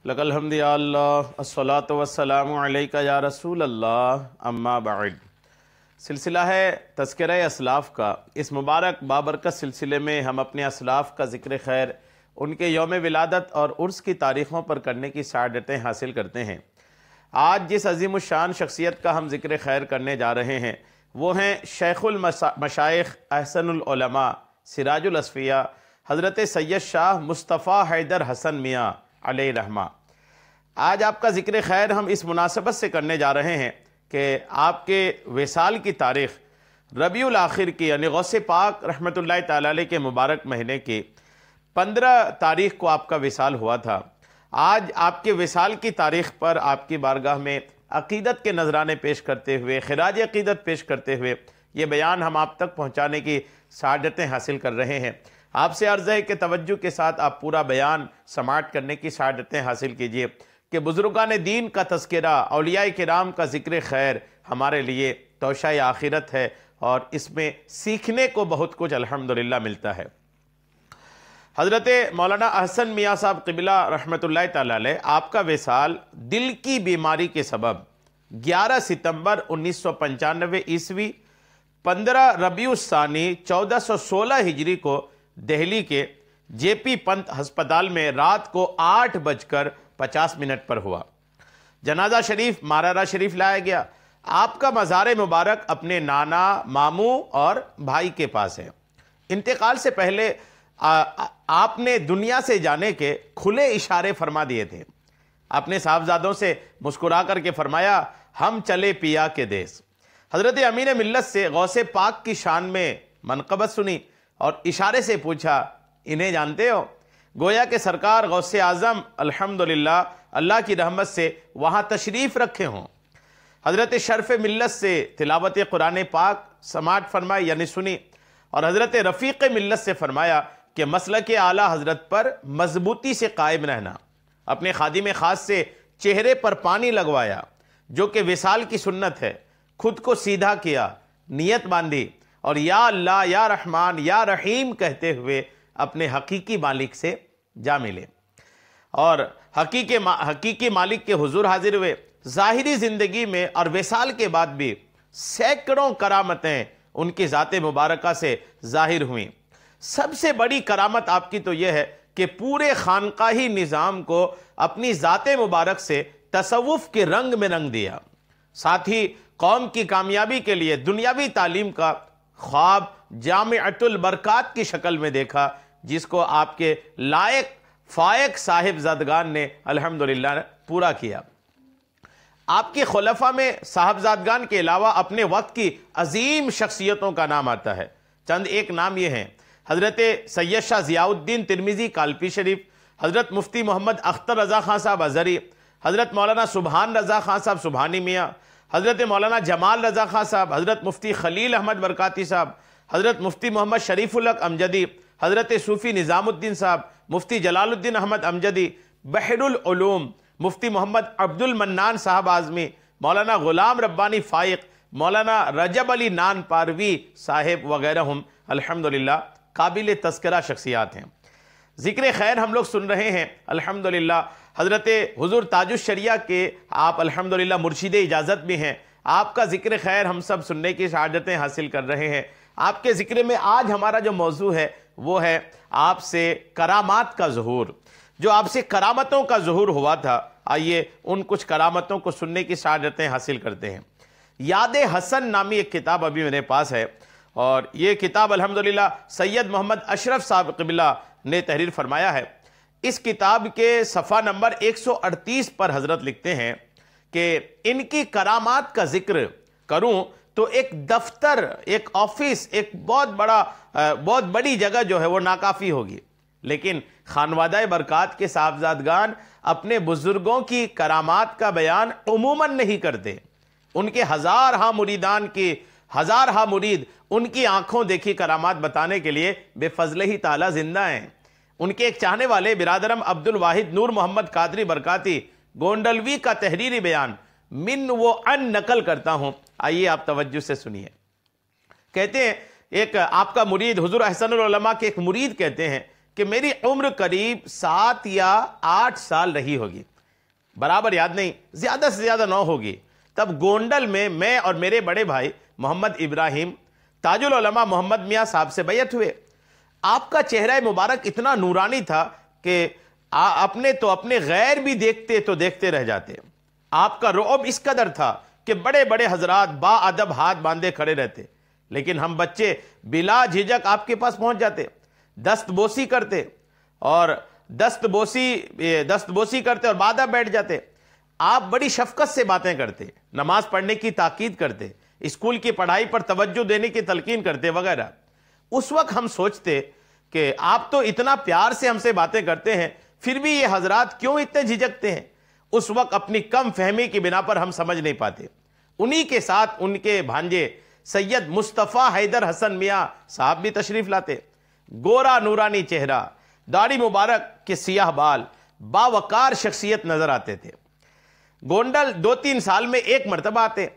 لک الحمد یا اللہ الصلاۃ والسلام علیک یا رسول اللہ اما بعد۔ سلسلہ ہے تذکرہ اسلاف کا۔ اس مبارک بابرکت سلسلے میں ہم اپنے اسلاف کا ذکر خیر، ان کے یوم ولادت اور عرس کی تاریخوں پر کرنے کی سعادتیں حاصل کرتے ہیں۔ آج جس عظیم الشان شخصیت کا ہم ذکر خیر کرنے جا رہے ہیں وہ ہیں شیخ المشائخ احسن العلماء سراج الاصفیاء حضرت سید شاہ مصطفیٰ حیدر حسن میاں علیہ رحمہ۔ آج آپ کا ذکر خیر ہم اس مناسبت سے کرنے جا رہے ہیں کہ آپ کے وصال کی تاریخ ربیع الاخر کی، یعنی غوث پاک رحمۃ اللہ تعالی علیہ کے مبارک مہینے کی 15 تاریخ کو آپ کا وصال ہوا تھا۔ آج آپ کے وصال کی تاریخ پر آپ کی بارگاہ میں عقیدت کے نذرانے پیش کرتے ہوئے، خراج عقیدت پیش کرتے ہوئے یہ بیان ہم آپ تک پہنچانے کی سعادتیں حاصل کر رہے ہیں۔ آپ سے عرض ہے کہ توجہ کے ساتھ آپ پورا بیان سماعت کرنے کی سعادتیں حاصل کیجئے کہ بزرگان دین کا تذکرہ، اولیاء کرام کا ذکر خیر ہمارے لیے توشہ آخرت ہے اور اس میں سیکھنے کو بہت کچھ الحمدللہ ملتا ہے۔ حضرت مولانا احسن میاں صاحب قبلہ رحمۃ اللہ تعالی علیہ، آپ کا وصال دل کی بیماری کے سبب 11 ستمبر 1995 عیسوی 15 ربیع الثانی 1416 ہجری کو دہلی کے جے پی پنت ہسپتال میں رات کو 8:50 پر ہوا۔ جنازہ شریف مارارہ شریف لایا گیا۔ آپ کا مزار مبارک اپنے نانا، ماموں اور بھائی کے پاس ہے۔ انتقال سے پہلے آپ نے دنیا سے جانے کے کھلے اشارے فرما دیے تھے۔ اپنے صاحبزادوں سے مسکرا کر کے فرمایا، ہم چلے پیا کے دیس۔ حضرت امین ملت سے غوث پاک کی شان میں منقبت سنی اور اشارے سے پوچھا، انہیں جانتے ہو؟ گویا کہ سرکار غوث اعظم الحمدللہ اللہ کی رحمت سے وہاں تشریف رکھے ہوں۔ حضرت شرف ملت سے تلاوت قرآن پاک سماعت فرمائی، یعنی سنی، اور حضرت رفیق ملت سے فرمایا کہ مسلک اعلیٰ حضرت پر مضبوطی سے قائم رہنا۔ اپنے خادم خاص سے چہرے پر پانی لگوایا، جو کہ وصال کی سنت ہے۔ خود کو سیدھا کیا، نیت باندھی اور یا اللہ، یا رحمان، یا رحیم کہتے ہوئے اپنے حقیقی مالک سے جا ملے اور حقیقی مالک کے حضور حاضر ہوئے۔ ظاہری زندگی میں اور وصال کے بعد بھی سینکڑوں کرامتیں ان کی ذات مبارکہ سے ظاہر ہوئیں۔ سب سے بڑی کرامت آپ کی تو یہ ہے کہ پورے خانقاہی نظام کو اپنی ذات مبارک سے تصوف کے رنگ میں رنگ دیا۔ ساتھ ہی قوم کی کامیابی کے لیے دنیاوی تعلیم کا خواب جامعۃ البرکات کی شکل میں دیکھا، جس کو آپ کے لائق فائق صاحب زادگان نے الحمدللہ پورا کیا۔ آپ کے خلفاء میں صاحبزادگان کے علاوہ اپنے وقت کی عظیم شخصیتوں کا نام آتا ہے۔ چند ایک نام یہ ہیں: حضرت سید شاہ ضیاء الدین ترمذی کالپی شریف، حضرت مفتی محمد اختر رضا خان صاحب ازہری، حضرت مولانا سبحان رضا خان صاحب سبحانی میاں، حضرت مولانا جمال رضا خان صاحب، حضرت مفتی خلیل احمد برکاتی صاحب، حضرت مفتی محمد شریف الحق امجدی، حضرت صوفی نظام الدین صاحب، مفتی جلال الدین احمد امجدی، بحر العلوم مفتی محمد عبد المنان صاحب اعظمی، مولانا غلام ربانی فائق، مولانا رجب علی نان پاروی صاحب وغیرہ ہم الحمدللہ قابل تذکرہ شخصیات ہیں۔ ذکر خیر ہم لوگ سن رہے ہیں الحمدللہ۔ حضرت حضور تاج الشریعہ کے آپ الحمدللہ مرشد اجازت بھی ہیں۔ آپ کا ذکر خیر ہم سب سننے کی سعادتیں حاصل کر رہے ہیں۔ آپ کے ذکر میں آج ہمارا جو موضوع ہے وہ ہے آپ سے کرامات کا ظہور، جو آپ سے کرامتوں کا ظہور ہوا تھا۔ آئیے ان کچھ کرامتوں کو سننے کی سعادتیں حاصل کرتے ہیں۔ یاد حسن نامی ایک کتاب ابھی میرے پاس ہے، اور یہ کتاب الحمدللہ سید محمد اشرف صاحب قبلہ نے تحریر فرمایا ہے۔ اس کتاب کے صفحہ نمبر 138 پر حضرت لکھتے ہیں کہ ان کی کرامات کا ذکر کروں تو ایک دفتر، ایک آفس، ایک بہت بڑی جگہ جو ہے وہ ناکافی ہوگی، لیکن خانوادہ برکات کے صاحبزادگان اپنے بزرگوں کی کرامات کا بیان عموماً نہیں کرتے۔ ان کے ہزارہا مریدان کی ہزارہا مرید ان کی آنکھوں دیکھی کرامات بتانے کے لیے بے فضلہ ہی تعالیٰ زندہ ہیں۔ ان کے ایک چاہنے والے برادرم عبد الواحد نور محمد قادری برکاتی گونڈلوی کا تحریری بیان من و ان نقل کرتا ہوں، آئیے آپ توجہ سے سنیے۔ کہتے ہیں ایک آپ کا مرید حضور احسن العلماء کے ایک مرید کہتے ہیں کہ میری عمر قریب 7 یا 8 سال رہی ہوگی، برابر یاد نہیں، زیادہ سے زیادہ 9 ہوگی۔ تب گونڈل میں اور میرے بڑے بھائی محمد ابراہیم تاج العلماء محمد میاں صاحب سے بیعت ہوئے۔ آپ کا چہرہ مبارک اتنا نورانی تھا کہ اپنے غیر بھی دیکھتے تو دیکھتے رہ جاتے۔ آپ کا رعب اس قدر تھا کہ بڑے بڑے حضرات با ادب ہاتھ باندھے کھڑے رہتے، لیکن ہم بچے بلا جھجک آپ کے پاس پہنچ جاتے، دست بوسی کرتے اور اور بعدہ بیٹھ جاتے۔ آپ بڑی شفقت سے باتیں کرتے، نماز پڑھنے کی تاکید کرتے، اسکول کی پڑھائی پر توجہ دینے کی تلقین کرتے وغیرہ۔ اس وقت ہم سوچتے کہ آپ تو اتنا پیار سے ہم سے باتیں کرتے ہیں، پھر بھی یہ حضرات کیوں اتنے جھجکتے ہیں؟ اس وقت اپنی کم فہمی کی بنا پر ہم سمجھ نہیں پاتے۔ انہی کے ساتھ ان کے بھانجے سید مصطفیٰ حیدر حسن میاں صاحب بھی تشریف لاتے، گورا نورانی چہرہ، داڑھی مبارک کے سیاہ بال، باوقار شخصیت نظر آتے تھے۔ گونڈل 2-3 سال میں ایک مرتبہ آتے،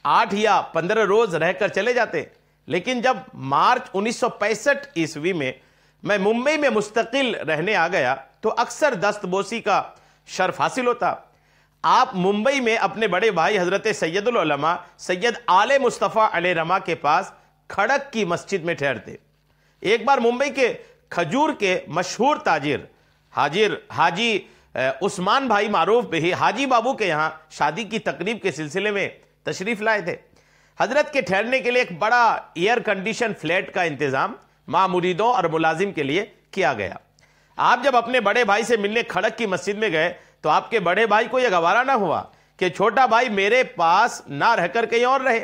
8 یا 15 روز رہ کر چلے جاتے، لیکن جب مارچ 1965 عیسوی میں ممبئی میں مستقل رہنے آ گیا تو اکثر دست بوسی کا شرف حاصل ہوتا۔ آپ ممبئی میں اپنے بڑے بھائی حضرت سید العلماء سید آل مصطفیٰ علیہ رحمہ کے پاس کھڑک کی مسجد میں ٹھہرتے۔ ایک بار ممبئی کے کھجور کے مشہور تاجر حاجی عثمان بھائی معروف بھی حاجی بابو کے یہاں شادی کی تقریب کے سلسلے میں تشریف لائے تھے۔ حضرت کے ٹھہرنے کے لیے ایک بڑا ایئر کنڈیشن فلیٹ کا انتظام مریدوں اور ملازم کے لیے کیا گیا۔ آپ جب اپنے بڑے بھائی سے ملنے کھڑک کی مسجد میں گئے تو آپ کے بڑے بھائی کو یہ گوارا نہ ہوا کہ چھوٹا بھائی میرے پاس نہ رہ کر کہیں اور رہے۔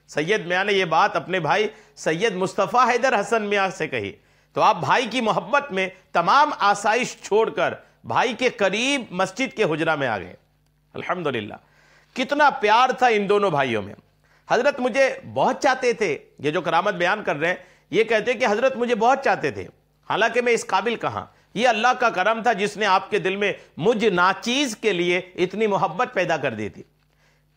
سید میاں نے یہ بات اپنے بھائی سید مصطفیٰ حیدر حسن میاں سے کہی تو آپ بھائی کی محبت میں تمام آسائش چھوڑ کر بھائی کے قریب مسجد کے حجرہ میں آ گئے۔ الحمدللہ کتنا پیار تھا ان دونوں بھائیوں میں۔ حضرت مجھے بہت چاہتے تھے، یہ جو کرامت بیان کر رہے ہیں یہ کہتے کہ حضرت مجھے بہت چاہتے تھے، حالانکہ میں اس قابل کہاں، یہ اللہ کا کرم تھا جس نے آپ کے دل میں مجھ ناچیز کے لیے اتنی محبت پیدا کر دی تھی۔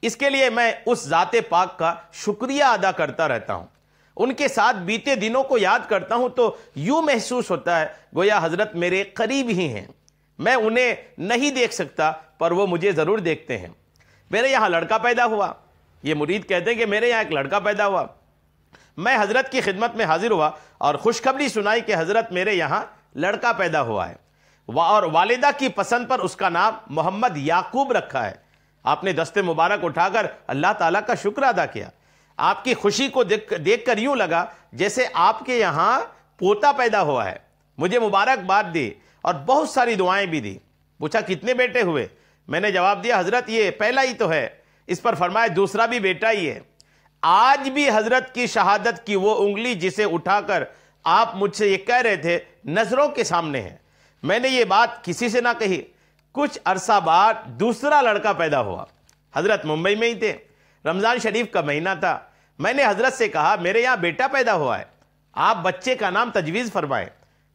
اس کے لیے میں اس ذات پاک کا شکریہ ادا کرتا رہتا ہوں۔ ان کے ساتھ بیتے دنوں کو یاد کرتا ہوں تو یوں محسوس ہوتا ہے گویا حضرت میرے قریب ہی ہیں، میں انہیں نہیں دیکھ سکتا پر وہ مجھے ضرور دیکھتے ہیں۔ میرے یہاں لڑکا پیدا ہوا، یہ مرید کہتے ہیں کہ میرے یہاں ایک لڑکا پیدا ہوا، میں حضرت کی خدمت میں حاضر ہوا اور خوشخبری سنائی کہ حضرت میرے یہاں لڑکا پیدا ہوا ہے، اور والدہ کی پسند پر اس کا نام محمد یعقوب رکھا ہے۔ آپ نے دست مبارک اٹھا کر اللہ تعالیٰ کا شکر ادا کیا۔ آپ کی خوشی کو دیکھ کر یوں لگا جیسے آپ کے یہاں پوتا پیدا ہوا ہے۔ مجھے مبارکباد دی اور بہت ساری دعائیں بھی دی۔ پوچھا کتنے بیٹے ہوئے؟ میں نے جواب دیا حضرت یہ پہلا ہی تو ہے۔ اس پر فرمایا دوسرا بھی بیٹا ہی ہے۔ آج بھی حضرت کی شہادت کی وہ انگلی جسے اٹھا کر آپ مجھ سے یہ کہہ رہے تھے نظروں کے سامنے ہے۔ میں نے یہ بات کسی سے نہ کہی۔ کچھ عرصہ بعد دوسرا لڑکا پیدا ہوا۔ حضرت ممبئی میں ہی تھے، رمضان شریف کا مہینہ تھا۔ میں نے حضرت سے کہا میرے یہاں بیٹا پیدا ہوا ہے، آپ بچے کا نام تجویز فرمائیں۔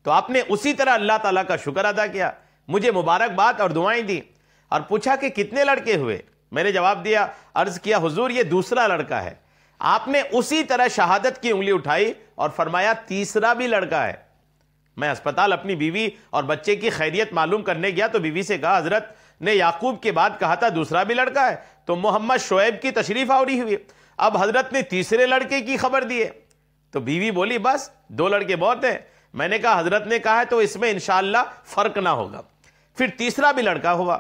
تو آپ نے اسی طرح اللہ تعالیٰ کا شکر ادا کیا، مجھے مبارکباد اور دعائیں دی اور پوچھا کہ کتنے لڑکے ہوئے؟ میں نے جواب دیا، عرض کیا حضور یہ دوسرا لڑکا ہے۔ آپ نے اسی طرح شہادت کی انگلی اٹھائی اور فرمایا تیسرا بھی لڑکا ہے۔ میں اسپتال اپنی بیوی اور بچے کی خیریت معلوم کرنے گیا تو بیوی سے کہا حضرت نے یعقوب کے بعد کہا تھا دوسرا بھی لڑکا ہے، تو محمد شعیب کی تشریف آوری ہوئی، اب حضرت نے تیسرے لڑکے کی خبر دی ہے۔ تو بیوی بولی بس 2 لڑکے بہت ہیں۔ میں نے کہا حضرت نے کہا ہے تو اس میں انشاءاللہ فرق نہ ہوگا۔ پھر تیسرا بھی لڑکا ہوا۔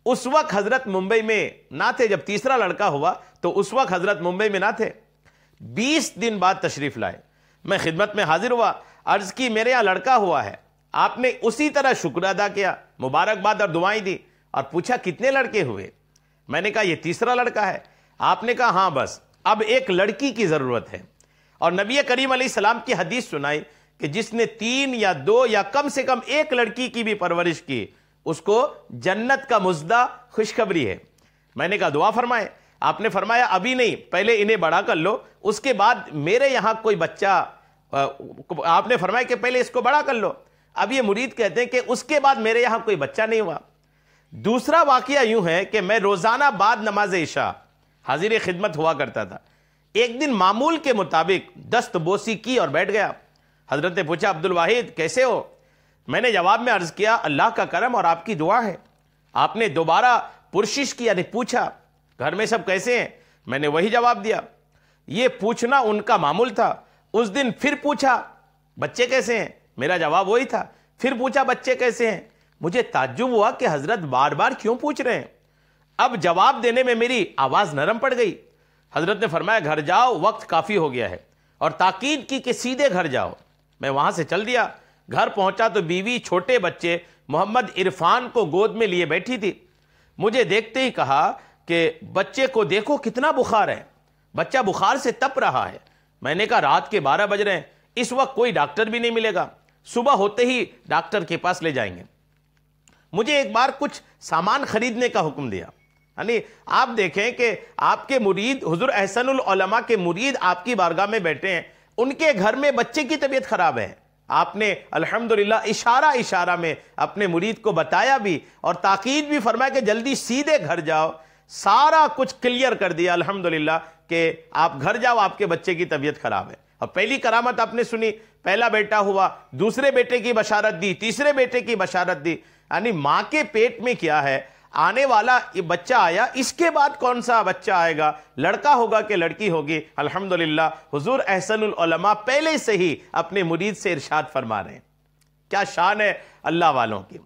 اس وقت حضرت ممبئی میں نہ تھے، جب تیسرا لڑکا ہوا تو اس وقت حضرت ممبئی میں نہ تھے۔ 20 دن بعد تشریف لائے، میں خدمت میں حاضر ہوا، عرض کی میرے یہاں لڑکا ہوا ہے۔ آپ نے اسی طرح شکر ادا کیا، مبارکباد اور دعائیں دی اور پوچھا کتنے لڑکے ہوئے؟ میں نے کہا یہ تیسرا لڑکا ہے۔ آپ نے کہا ہاں بس اب ایک لڑکی کی ضرورت ہے، اور نبی کریم علیہ السلام کی حدیث سنائی کہ جس نے 3 یا 2 یا کم سے کم ایک لڑکی کی بھی پرورش کی اس کو جنت کا مزدہ خوشخبری ہے۔ میں نے کہا دعا فرمائے۔ آپ نے فرمایا ابھی نہیں، پہلے انہیں بڑا کر لو، اس کے بعد میرے یہاں کوئی بچہ، آپ نے فرمایا کہ پہلے اس کو بڑا کر لو۔ اب یہ مرید کہتے ہیں کہ اس کے بعد میرے یہاں کوئی بچہ نہیں ہوا۔ دوسرا واقعہ یوں ہے کہ میں روزانہ بعد نماز عشاء حاضر خدمت ہوا کرتا تھا۔ ایک دن معمول کے مطابق دست بوسی کی اور بیٹھ گیا۔ حضرت نے پوچھا عبد الواحد کیسے ہو؟ میں نے جواب میں عرض کیا اللہ کا کرم اور آپ کی دعا ہے۔ آپ نے دوبارہ پرسش کی، یعنی پوچھا گھر میں سب کیسے ہیں؟ میں نے وہی جواب دیا۔ یہ پوچھنا ان کا معمول تھا۔ اس دن پھر پوچھا بچے کیسے ہیں؟ میرا جواب وہی تھا۔ پھر پوچھا بچے کیسے ہیں؟ مجھے تعجب ہوا کہ حضرت بار بار کیوں پوچھ رہے ہیں؟ اب جواب دینے میں میری آواز نرم پڑ گئی۔ حضرت نے فرمایا گھر جاؤ، وقت کافی ہو گیا ہے، اور تاکید کی کہ سیدھے گھر جاؤ۔ میں وہاں سے چل دیا۔ گھر پہنچا تو بیوی چھوٹے بچے محمد عرفان کو گود میں لیے بیٹھی تھی۔ مجھے دیکھتے ہی کہا کہ بچے کو دیکھو کتنا بخار ہے، بچہ بخار سے تپ رہا ہے۔ میں نے کہا رات کے 12 بج رہے ہیں، اس وقت کوئی ڈاکٹر بھی نہیں ملے گا، صبح ہوتے ہی ڈاکٹر کے پاس لے جائیں گے۔ مجھے ایک بار کچھ سامان خریدنے کا حکم دیا۔ یعنی آپ دیکھیں کہ آپ کے مرید، حضور احسن العلماء کے مرید آپ کی بارگاہ میں بیٹھے ہیں، ان کے گھر میں بچے کی طبیعت خراب ہے، آپ نے الحمدللہ اشارہ میں اپنے مرید کو بتایا بھی اور تاکید بھی فرمایا کہ جلدی سیدھے گھر جاؤ۔ سارا کچھ کلیئر کر دیا الحمدللہ کہ آپ گھر جاؤ، آپ کے بچے کی طبیعت خراب ہے۔ اور پہلی کرامت آپ نے سنی، پہلا بیٹا ہوا، دوسرے بیٹے کی بشارت دی، تیسرے بیٹے کی بشارت دی۔ یعنی ماں کے پیٹ میں کیا ہے، آنے والا یہ بچہ آیا، اس کے بعد کون سا بچہ آئے گا، لڑکا ہوگا کہ لڑکی ہوگی۔ الحمدللہ حضور احسن العلماء پہلے سے ہی اپنے مرید سے ارشاد فرما رہے ہیں۔ کیا شان ہے اللہ والوں کی۔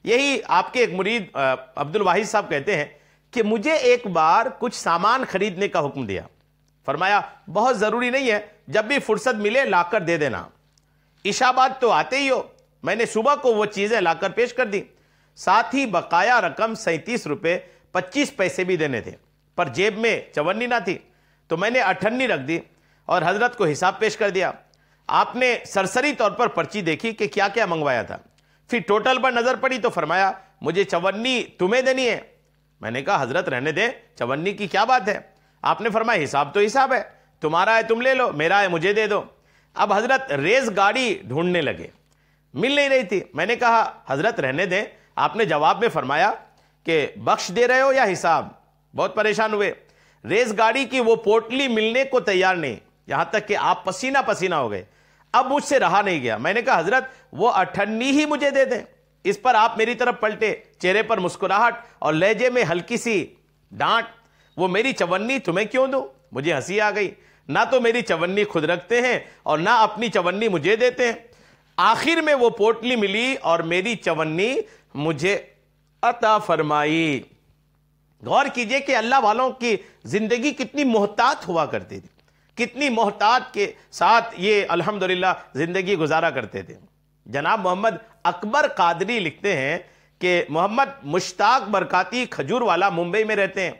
یہی آپ کے ایک مرید عبد الواحد صاحب کہتے ہیں کہ مجھے ایک بار کچھ سامان خریدنے کا حکم دیا، فرمایا بہت ضروری نہیں ہے، جب بھی فرصت ملے لا کر دے دینا، عشاء بعد تو آتے ہی ہو۔ میں نے صبح کو وہ چیزیں لا کر پیش کر دی، ساتھ ہی بقایا رقم 37 روپے 25 پیسے بھی دینے تھے، پر جیب میں 54 نہ تھی، تو میں نے 58 رکھ دی اور حضرت کو حساب پیش کر دیا۔ آپ نے سرسری طور پر پرچی دیکھی کہ کیا کیا منگوایا تھا، پھر ٹوٹل پر نظر پڑی تو فرمایا مجھے 54 تمہیں دینی ہے۔ میں نے کہا حضرت رہنے دیں، 54 کی کیا بات ہے؟ آپ نے فرمایا حساب تو حساب ہے، تمہارا ہے تم لے لو، میرا ہے مجھے دے دو۔ اب حضرت ریز گاڑی ڈھونڈنے لگے، مل نہیں رہی تھی۔ میں نے کہا حضرت رہنے دیں۔ آپ نے جواب میں فرمایا کہ بخش دے رہے ہو یا حساب؟ بہت پریشان ہوئے۔ ریز گاڑی کی وہ پوٹلی ملنے کو تیار نہیں، یہاں تک کہ آپ پسینہ پسینہ ہو گئے۔ اب مجھ سے رہا نہیں گیا، میں نے کہا حضرت وہ 58 ہی مجھے دے دیں۔ اس پر آپ میری طرف پلٹے، چہرے پر مسکراہٹ اور لہجے میں ہلکی سی ڈانٹ، وہ میری 54 تمہیں کیوں دوں؟ مجھے ہنسی آ گئی، نہ تو میری 54 خود رکھتے ہیں اور نہ اپنی 54 مجھے دیتے ہیں۔ آخر میں وہ پوٹلی ملی اور میری 54 مجھے عطا فرمائی۔ غور کیجئے کہ اللہ والوں کی زندگی کتنی محتاط ہوا کرتی تھی، کتنی محتاط کے ساتھ یہ الحمدللہ زندگی گزارا کرتے تھے۔ جناب محمد اکبر قادری لکھتے ہیں کہ محمد مشتاق برکاتی کھجور والا ممبئی میں رہتے ہیں۔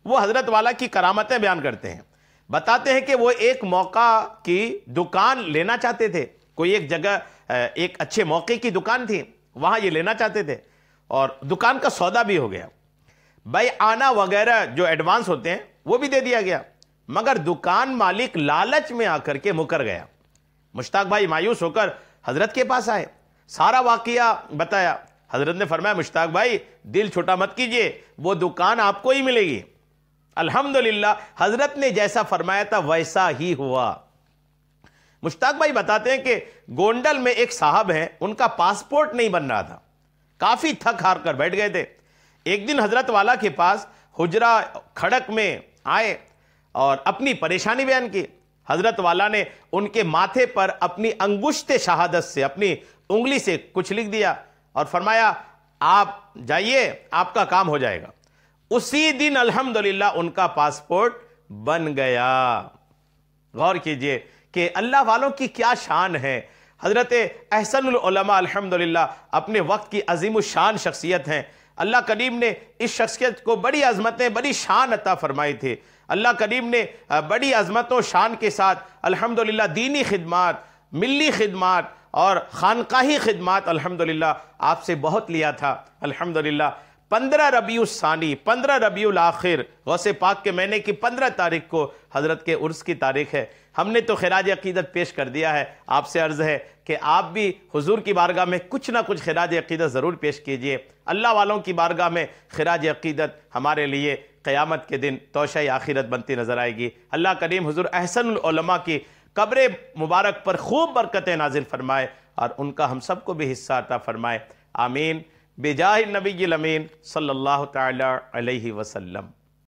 وہ حضرت والا کی کرامتیں بیان کرتے ہیں، بتاتے ہیں کہ وہ ایک موقع کی دکان لینا چاہتے تھے، کوئی ایک جگہ ایک اچھے موقع کی دکان تھی، وہاں یہ لینا چاہتے تھے اور دکان کا سودا بھی ہو گیا، بیعانہ وغیرہ جو ایڈوانس ہوتے ہیں وہ بھی دے دیا گیا، مگر دکان مالک لالچ میں آ کر کے مکر گیا۔ مشتاق بھائی مایوس ہو کر حضرت کے پاس آئے، سارا واقعہ بتایا۔ حضرت نے فرمایا مشتاق بھائی دل چھوٹا مت کیجئے، وہ دکان آپ کو ہی ملے گی۔ الحمدللہ حضرت نے جیسا فرمایا تھا ویسا ہی ہوا۔ مشتاق بھائی بتاتے ہیں کہ گونڈل میں ایک صاحب ہیں، ان کا پاسپورٹ نہیں بن رہا تھا، کافی تھک ہار کر بیٹھ گئے تھے۔ ایک دن حضرت والا کے پاس حجرہ کھڑک میں آئے اور اپنی پریشانی بیان کی۔ حضرت والا نے ان کے ماتھے پر اپنی انگشت شہادت سے، اپنی انگلی سے کچھ لکھ دیا اور فرمایا آپ جائیے، آپ کا کام ہو جائے گا۔ اسی دن الحمدللہ ان کا پاسپورٹ بن گیا۔ غور کیجئے کہ اللہ والوں کی کیا شان ہے۔ حضرت احسن العلماء الحمدللہ اپنے وقت کی عظیم الشان شخصیت ہیں۔ اللہ کریم نے اس شخصیت کو بڑی عظمتیں، بڑی شان عطا فرمائی تھی۔ اللہ کریم نے بڑی عظمت و شان کے ساتھ الحمدللہ دینی خدمات، ملی خدمات اور خانقاہی خدمات الحمدللہ آپ سے بہت لیا تھا۔ الحمدللہ 15 ربیع الثانی، 15 ربیع الاخر، غوث پاک کے مہینے کی 15 تاریخ کو حضرت کے عرس کی تاریخ ہے۔ ہم نے تو خراج عقیدت پیش کر دیا ہے، آپ سے عرض ہے کہ آپ بھی حضور کی بارگاہ میں کچھ نہ کچھ خراج عقیدت ضرور پیش کیجئے۔ اللہ والوں کی بارگاہ میں خراج عقیدت ہمارے لیے قیامت کے دن توشہ آخرت بنتی نظر آئے گی۔ اللہ کریم حضور احسن العلماء کی قبر مبارک پر خوب برکتیں نازل فرمائے اور ان کا ہم سب کو بھی حصہ عطا فرمائے، آمین، بجاہ النبی الامین صلی اللہ تعالی علیہ وسلم۔